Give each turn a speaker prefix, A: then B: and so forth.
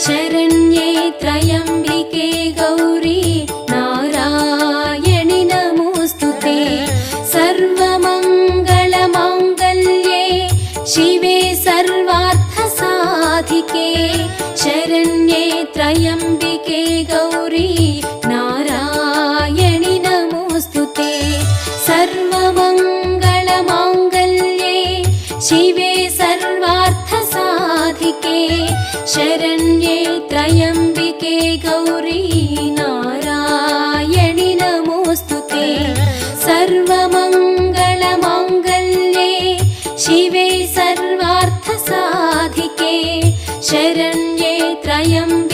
A: शरण्ये त्र्यम्बिके गौरी नारायणि नमोऽस्तुते। सर्वमङ्गलमाङ्गल्ये शिवे सर्वार्थसाधिके शरण्ये त्र्यम्बिके गौरी नारायणि नमोऽस्तुते। सर्वमङ्गलमाङ्गल्ये शिवे सर्वार्थसाधिके शरण्ये त्र्यम्बिके गौरी नारायणि नमोऽस्तुते। सर्वमङ्गलमाङ्गल्ये शिवे सर्वार्थसाधिके शरण्ये त्र्यम्बिके